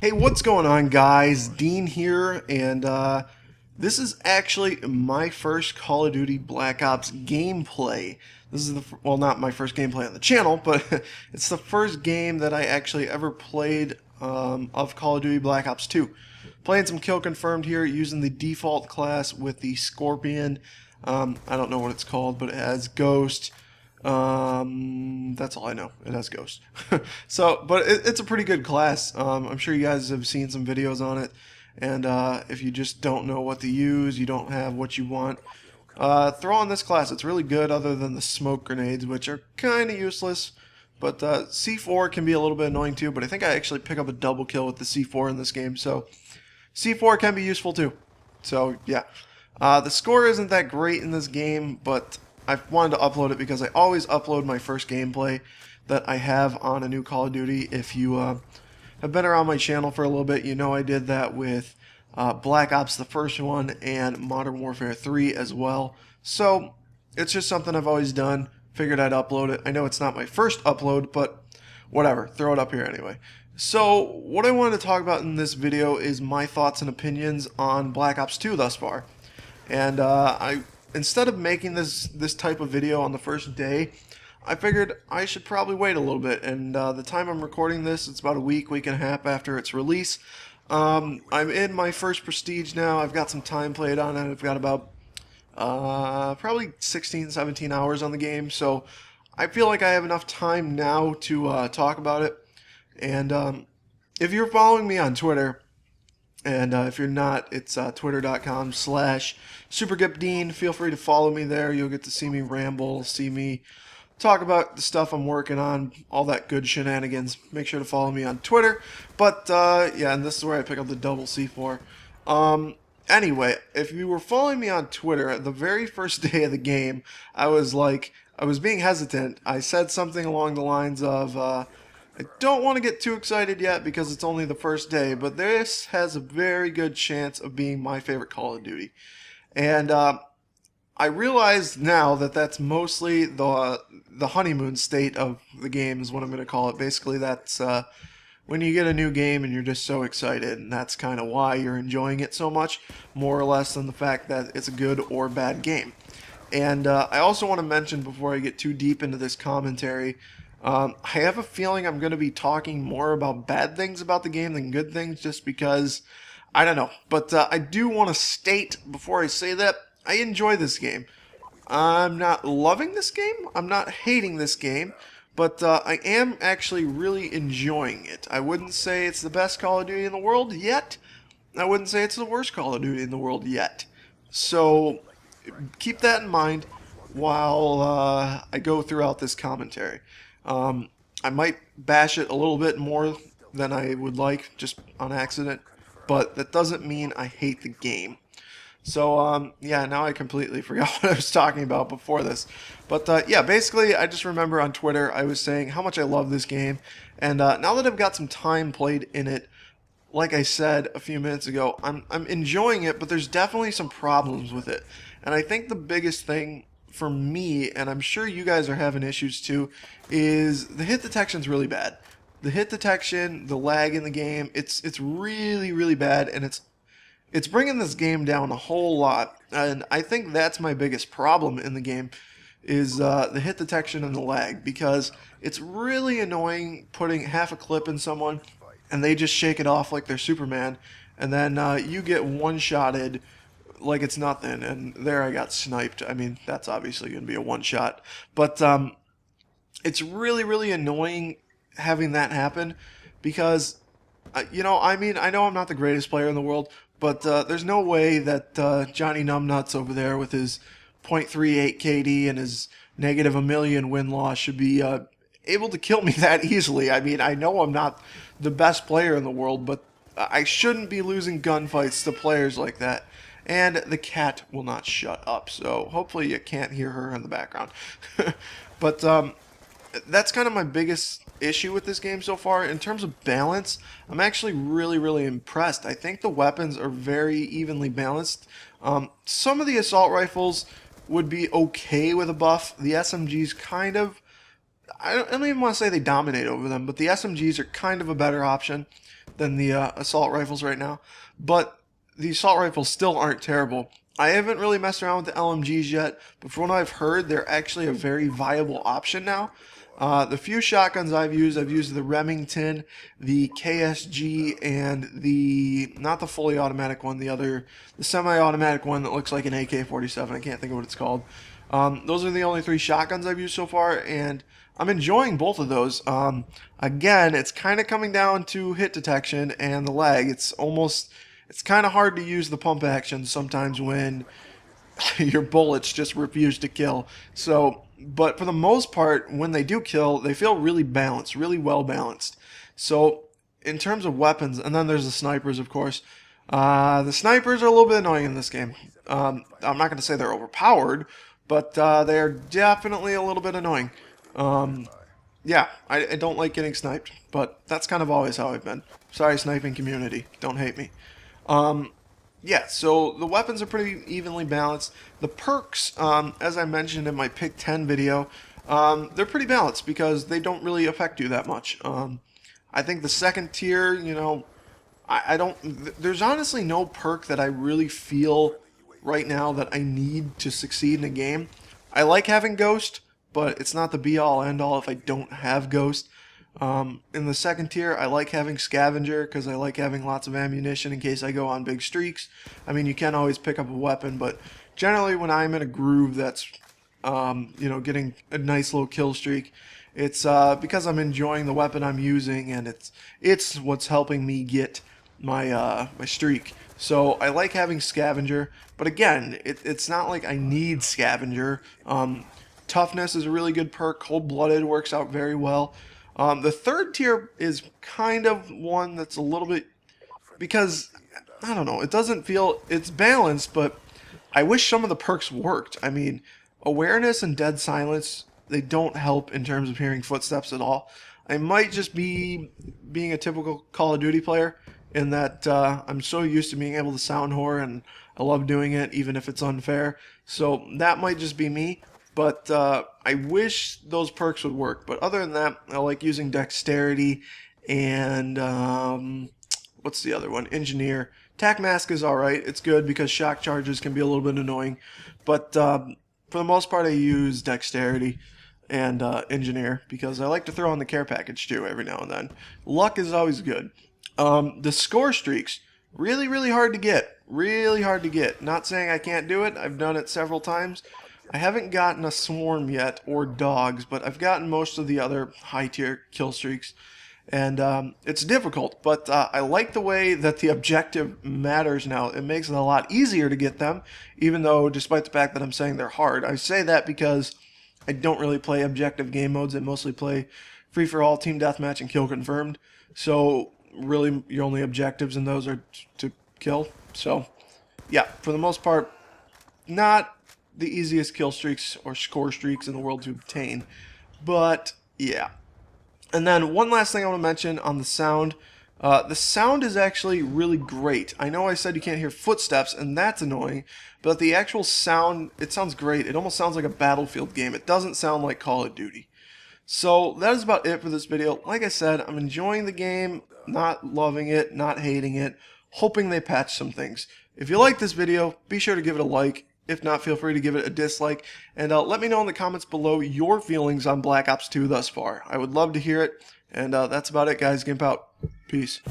Hey, what's going on, guys? Dean here, and this is actually my first Call of Duty Black Ops gameplay. This is well, not my first gameplay on the channel, but it's the first game that I actually ever played of Call of Duty Black Ops 2. Playing some kill confirmed here using the default class with the Scorpion. I don't know what it's called, but it has Ghost. That's all I know. It has Ghost. But it's a pretty good class. I'm sure you guys have seen some videos on it, and if you just don't know what to use, you don't have what you want, throw on this class. It's really good, other than the smoke grenades, which are kind of useless. But C4 can be a little bit annoying too, but I think I actually pick up a double kill with the C4 in this game, so C4 can be useful too. So yeah, the score isn't that great in this game, but I wanted to upload it because I always upload my first gameplay that I have on a new Call of Duty. If you have been around my channel for a little bit, you know I did that with Black Ops, the first one, and Modern Warfare 3 as well. So it's just something I've always done. Figured I'd upload it. I know it's not my first upload, but whatever. Throw it up here anyway. So what I wanted to talk about in this video is my thoughts and opinions on Black Ops 2 thus far. And instead of making this type of video on the first day, I figured I should probably wait a little bit. And the time I'm recording this, it's about a week and a half after its release. I'm in my first Prestige now. I've got some time played on it. I've got about probably 16, 17 hours on the game. So I feel like I have enough time now to talk about it. And if you're following me on Twitter, and if you're not, it's twitter.com/SuperGipDean. Feel free to follow me there. You'll get to see me ramble, see me talk about the stuff I'm working on, all that good shenanigans. Make sure to follow me on Twitter. But yeah, and this is where I pick up the double C4. Anyway, if you were following me on Twitter, at the very first day of the game, I was being hesitant. I said something along the lines of, I don't want to get too excited yet because it's only the first day, but this has a very good chance of being my favorite Call of Duty. And I realize now that that's mostly the honeymoon state of the game is what I'm going to call it. Basically, that's when you get a new game and you're just so excited, and that's kind of why you're enjoying it so much, more or less than the fact that it's a good or bad game. And I also want to mention, before I get too deep into this commentary, I have a feeling I'm going to be talking more about bad things about the game than good things, just because, I don't know. But I do want to state, before I say that, I enjoy this game. I'm not loving this game, I'm not hating this game, but I am actually really enjoying it. I wouldn't say it's the best Call of Duty in the world yet. I wouldn't say it's the worst Call of Duty in the world yet. So keep that in mind while I go throughout this commentary. I might bash it a little bit more than I would like, just on accident, but that doesn't mean I hate the game. So, yeah, now I completely forgot what I was talking about before this. But, yeah, basically, I just remember on Twitter I was saying how much I love this game, and now that I've got some time played in it, like I said a few minutes ago, I'm enjoying it, but there's definitely some problems with it. And I think the biggest thing for me, and I'm sure you guys are having issues too, is the hit detection's really bad. The hit detection, the lag in the game, it's really, really bad, and it's bringing this game down a whole lot. And I think that's my biggest problem in the game, is the hit detection and the lag, because it's really annoying putting half a clip in someone and they just shake it off like they're Superman, and then you get one-shotted like it's nothing, and there I got sniped. I mean, that's obviously going to be a one-shot, but it's really, really annoying having that happen, because, you know, I mean, I know I'm not the greatest player in the world, but there's no way that Johnny Numbnuts over there with his .38 KD and his negative -1 million win-loss should be able to kill me that easily. I mean, I know I'm not the best player in the world, but I shouldn't be losing gunfights to players like that. And the cat will not shut up, so hopefully you can't hear her in the background. But that's kind of my biggest issue with this game so far. In terms of balance, I'm actually really, really impressed. I think the weapons are very evenly balanced. Some of the assault rifles would be okay with a buff. The SMGs kind of, I don't even want to say they dominate over them, but the SMGs are kind of a better option than the assault rifles right now. But the assault rifles still aren't terrible. I haven't really messed around with the LMGs yet, but from what I've heard, they're actually a very viable option now. The few shotguns I've used the Remington, the KSG, and the, not the fully automatic one, the semi-automatic one that looks like an AK-47. I can't think of what it's called. Those are the only 3 shotguns I've used so far, and I'm enjoying both of those. Again, it's kind of coming down to hit detection and the lag. It's kind of hard to use the pump action sometimes when your bullets just refuse to kill. So, but for the most part, when they do kill, they feel really balanced, really well balanced. So, in terms of weapons, and then there's the snipers, of course. The snipers are a little bit annoying in this game. I'm not going to say they're overpowered, but they are definitely a little bit annoying. Yeah, I don't like getting sniped, but that's kind of always how I've been. Sorry, sniping community. Don't hate me. Yeah, so the weapons are pretty evenly balanced. The perks, as I mentioned in my Pick 10 video, they're pretty balanced because they don't really affect you that much. I think the second tier, you know, there's honestly no perk that I really feel right now that I need to succeed in a game. I like having Ghost, but it's not the be-all, end-all if I don't have Ghost. In the second tier, I like having Scavenger because I like having lots of ammunition in case I go on big streaks. I mean, you can always pick up a weapon, but generally when I'm in a groove that's, you know, getting a nice little kill streak, it's because I'm enjoying the weapon I'm using, and it's what's helping me get my my streak. So I like having Scavenger, but again, it's not like I need Scavenger. Toughness is a really good perk. Cold-blooded works out very well. The third tier is kind of one that's a little bit, because, I don't know, it doesn't feel, it's balanced, but I wish some of the perks worked. I mean, awareness and dead silence, they don't help in terms of hearing footsteps at all. I might just be being a typical Call of Duty player in that I'm so used to being able to sound whore, and I love doing it even if it's unfair. So that might just be me. But I wish those perks would work. But other than that, I like using Dexterity and what's the other one? Engineer. Tac Mask is alright. It's good because shock charges can be a little bit annoying. But for the most part, I use Dexterity and Engineer because I like to throw on the care package too every now and then. Luck is always good. The score streaks, really, really hard to get. Really hard to get. Not saying I can't do it. I've done it several times. I haven't gotten a swarm yet, or dogs, but I've gotten most of the other high-tier kill streaks. And it's difficult, but I like the way that the objective matters now. It makes it a lot easier to get them, even though, despite the fact that I'm saying they're hard. I say that because I don't really play objective game modes. I mostly play free-for-all, team deathmatch, and kill confirmed. So, really, your only objectives in those are to kill. So, yeah, for the most part, not the easiest kill streaks or score streaks in the world to obtain, but yeah. And then one last thing I want to mention on the sound. The sound is actually really great. I know I said you can't hear footsteps, and that's annoying, but the actual sound, it sounds great. It almost sounds like a Battlefield game. It doesn't sound like Call of Duty. So that is about it for this video. Like I said, I'm enjoying the game, not loving it, not hating it, hoping they patch some things. If you like this video, be sure to give it a like. If not, feel free to give it a dislike, and let me know in the comments below your feelings on Black Ops 2 thus far. I would love to hear it, and that's about it, guys. Gimp out. Peace.